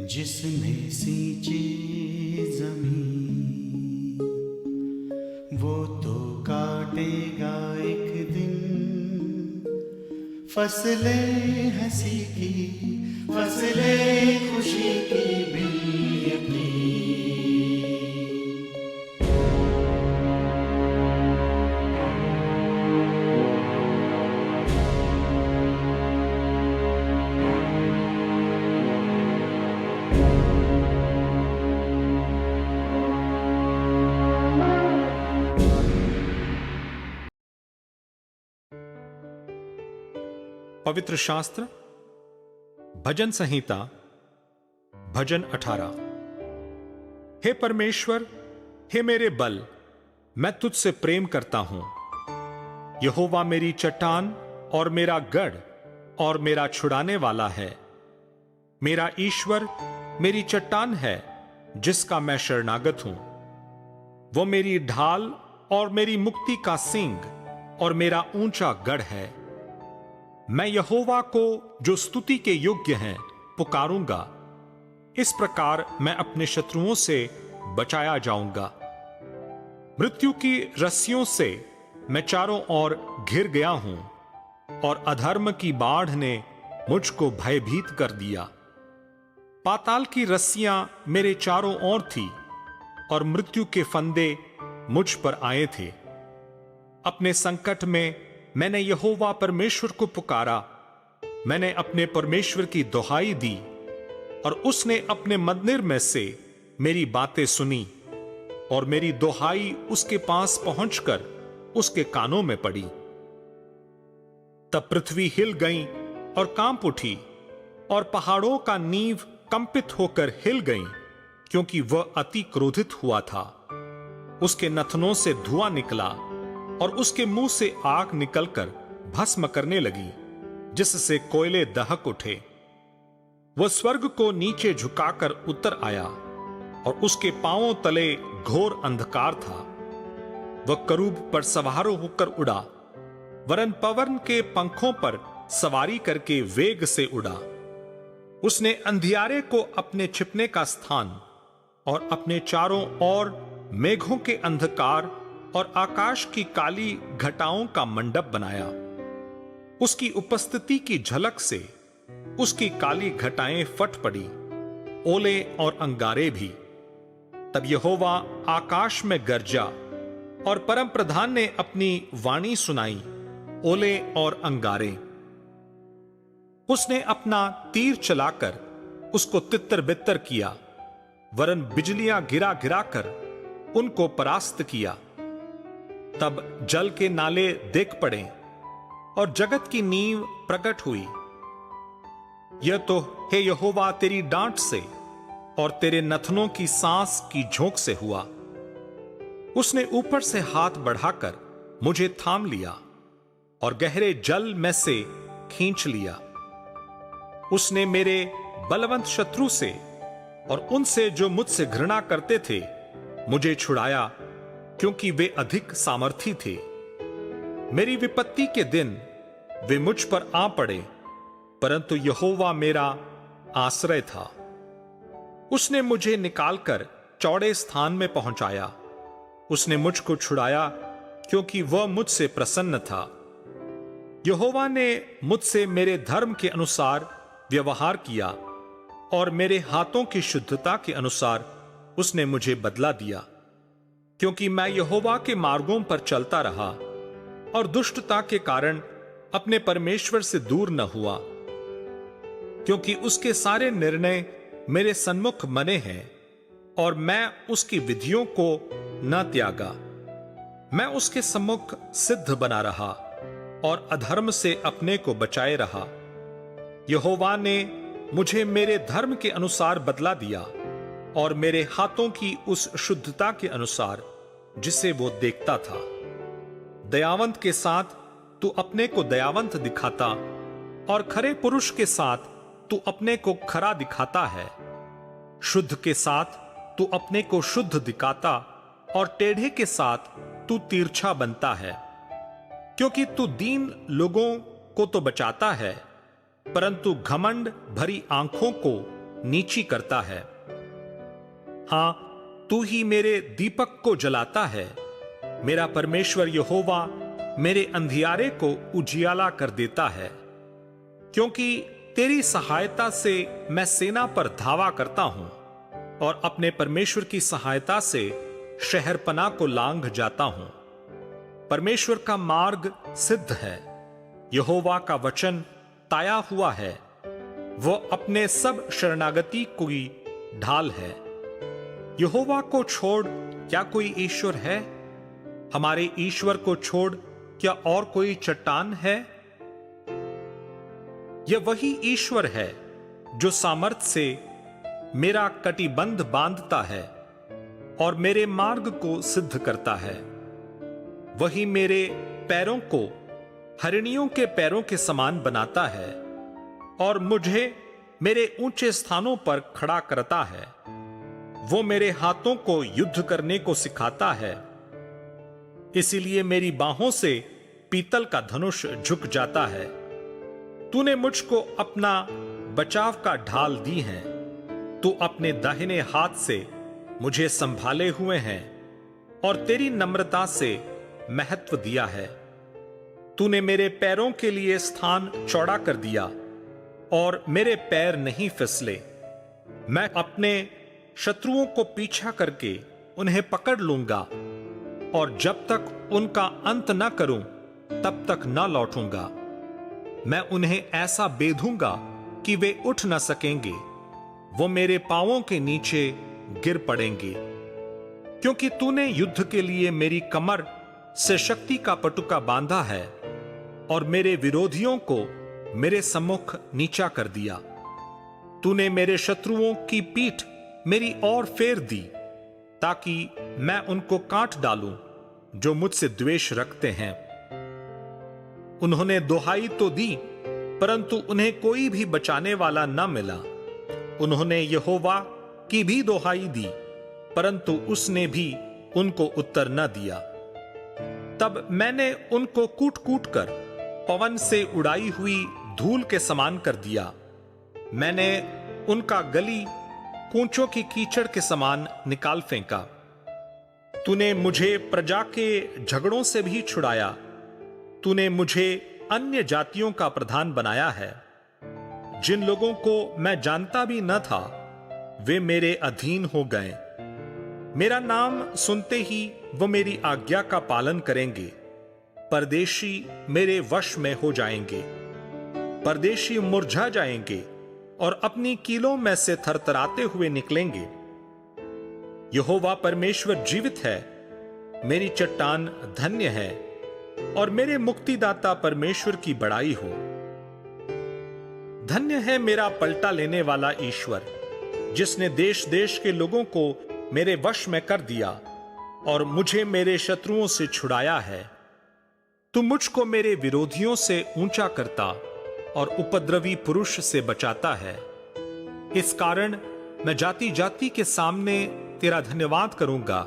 जिसने सींची जमीन वो तो काटेगा एक दिन फसलें हंसी की, फसलें खुशी की भी अपनी। पवित्र शास्त्र भजन संहिता भजन 18। हे परमेश्वर, हे मेरे बल, मैं तुझसे प्रेम करता हूं। यहोवा मेरी चट्टान और मेरा गढ़ और मेरा छुड़ाने वाला है। मेरा ईश्वर मेरी चट्टान है जिसका मैं शरणागत हूं। वो मेरी ढाल और मेरी मुक्ति का सींग और मेरा ऊंचा गढ़ है। मैं यहोवा को जो स्तुति के योग्य हैं पुकारूंगा। इस प्रकार मैं अपने शत्रुओं से बचाया जाऊंगा। मृत्यु की रस्सियों से मैं चारों ओर घिर गया हूं और अधर्म की बाढ़ ने मुझको भयभीत कर दिया। पाताल की रस्सियां मेरे चारों ओर थी और मृत्यु के फंदे मुझ पर आए थे। अपने संकट में मैंने यहोवा परमेश्वर को पुकारा। मैंने अपने परमेश्वर की दुहाई दी और उसने अपने मंदिर में से मेरी बातें सुनी और मेरी दुहाई उसके पास पहुंचकर उसके कानों में पड़ी। तब पृथ्वी हिल गई और कांप उठी और पहाड़ों का नींव कंपित होकर हिल गई, क्योंकि वह अति क्रोधित हुआ था। उसके नथनों से धुआं निकला और उसके मुंह से आग निकलकर भस्म करने लगी, जिससे कोयले दहक उठे। वह स्वर्ग को नीचे झुकाकर उतर आया और उसके पांवों तले घोर अंधकार था। वह करूब पर सवार होकर उड़ा, वरन पवन के पंखों पर सवारी करके वेग से उड़ा। उसने अंधियारे को अपने छिपने का स्थान और अपने चारों ओर मेघों के अंधकार और आकाश की काली घटाओं का मंडप बनाया। उसकी उपस्थिति की झलक से उसकी काली घटाएं फट पड़ी, ओले और अंगारे भी। तब यहोवा आकाश में गरजा और परम प्रधान ने अपनी वाणी सुनाई, ओले और अंगारे। उसने अपना तीर चलाकर उसको तितर बितर किया, वरन बिजलियां गिरा गिराकर उनको परास्त किया। तब जल के नाले देख पड़े और जगत की नींव प्रकट हुई। यह तो हे यहोवा तेरी डांट से और तेरे नथनों की सांस की झोंक से हुआ। उसने ऊपर से हाथ बढ़ाकर मुझे थाम लिया और गहरे जल में से खींच लिया। उसने मेरे बलवंत शत्रु से और उनसे जो मुझसे घृणा करते थे मुझे छुड़ाया, क्योंकि वे अधिक सामर्थी थे। मेरी विपत्ति के दिन वे मुझ पर आ पड़े, परंतु यहोवा मेरा आश्रय था। उसने मुझे निकालकर चौड़े स्थान में पहुंचाया। उसने मुझको छुड़ाया, क्योंकि वह मुझसे प्रसन्न था। यहोवा ने मुझसे मेरे धर्म के अनुसार व्यवहार किया और मेरे हाथों की शुद्धता के अनुसार उसने मुझे बदला दिया। क्योंकि मैं यहोवा के मार्गों पर चलता रहा और दुष्टता के कारण अपने परमेश्वर से दूर न हुआ। क्योंकि उसके सारे निर्णय मेरे सन्मुख मने हैं और मैं उसकी विधियों को न त्यागा। मैं उसके सम्मुख सिद्ध बना रहा और अधर्म से अपने को बचाए रहा। यहोवा ने मुझे मेरे धर्म के अनुसार बदला दिया और मेरे हाथों की उस शुद्धता के अनुसार जिसे वो देखता था। दयावंत के साथ तू अपने को दयावंत दिखाता और खरे पुरुष के साथ तू अपने को खरा दिखाता है। शुद्ध के साथ तू अपने को शुद्ध दिखाता और टेढ़े के साथ तू तिरछा बनता है। क्योंकि तू दीन लोगों को तो बचाता है, परंतु घमंड भरी आंखों को नीची करता है। हां, तू ही मेरे दीपक को जलाता है। मेरा परमेश्वर यहोवा मेरे अंधियारे को उजियाला कर देता है। क्योंकि तेरी सहायता से मैं सेना पर धावा करता हूं और अपने परमेश्वर की सहायता से शहरपनाह को लांघ जाता हूं। परमेश्वर का मार्ग सिद्ध है, यहोवा का वचन ताया हुआ है। वो अपने सब शरणागति की ढाल है। यहोवा को छोड़ क्या कोई ईश्वर है? हमारे ईश्वर को छोड़ क्या और कोई चट्टान है? यह वही ईश्वर है जो सामर्थ्य से मेरा कटिबंध बांधता है और मेरे मार्ग को सिद्ध करता है। वही मेरे पैरों को हरिणियों के पैरों के समान बनाता है और मुझे मेरे ऊंचे स्थानों पर खड़ा करता है। वो मेरे हाथों को युद्ध करने को सिखाता है, इसीलिए मेरी बाहों से पीतल का धनुष झुक जाता है। तूने मुझको अपना बचाव का ढाल दी है। तू अपने दाहिने हाथ से मुझे संभाले हुए हैं और तेरी नम्रता से महत्व दिया है। तूने मेरे पैरों के लिए स्थान चौड़ा कर दिया और मेरे पैर नहीं फिसले। मैं अपने शत्रुओं को पीछा करके उन्हें पकड़ लूंगा और जब तक उनका अंत न करूं तब तक न लौटूंगा। मैं उन्हें ऐसा बेधूंगा कि वे उठ न सकेंगे। वो मेरे पांवों के नीचे गिर पड़ेंगे। क्योंकि तूने युद्ध के लिए मेरी कमर से शक्ति का पटुका बांधा है और मेरे विरोधियों को मेरे सम्मुख नीचा कर दिया। तूने मेरे शत्रुओं की पीठ मेरी ओर फेर दी ताकि मैं उनको काट डालूं जो मुझसे द्वेष रखते हैं। उन्होंने दुहाई तो दी परंतु उन्हें कोई भी बचाने वाला न मिला। उन्होंने यहोवा की भी दुहाई दी परंतु उसने भी उनको उत्तर न दिया। तब मैंने उनको कूट कूट कर पवन से उड़ाई हुई धूल के समान कर दिया। मैंने उनका गली कूंचों की कीचड़ के समान निकाल फेंका। तूने मुझे प्रजा के झगड़ों से भी छुड़ाया। तूने मुझे अन्य जातियों का प्रधान बनाया है। जिन लोगों को मैं जानता भी न था वे मेरे अधीन हो गए। मेरा नाम सुनते ही वो मेरी आज्ञा का पालन करेंगे। परदेशी मेरे वश में हो जाएंगे। परदेशी मुरझा जाएंगे और अपनी कीलों में से थरथराते हुए निकलेंगे। यहोवा परमेश्वर जीवित है। मेरी चट्टान धन्य है और मेरे मुक्तिदाता परमेश्वर की बड़ाई हो। धन्य है मेरा पलटा लेने वाला ईश्वर, जिसने देश देश के लोगों को मेरे वश में कर दिया और मुझे मेरे शत्रुओं से छुड़ाया है। तू मुझको मेरे विरोधियों से ऊंचा करता और उपद्रवी पुरुष से बचाता है। इस कारण मैं जाति जाति के सामने तेरा धन्यवाद करूंगा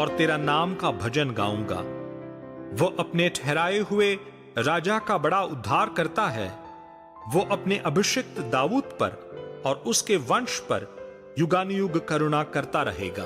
और तेरा नाम का भजन गाऊंगा। वो अपने ठहराए हुए राजा का बड़ा उद्धार करता है। वो अपने अभिषिक्त दाऊद पर और उसके वंश पर युगानुयुग करुणा करता रहेगा।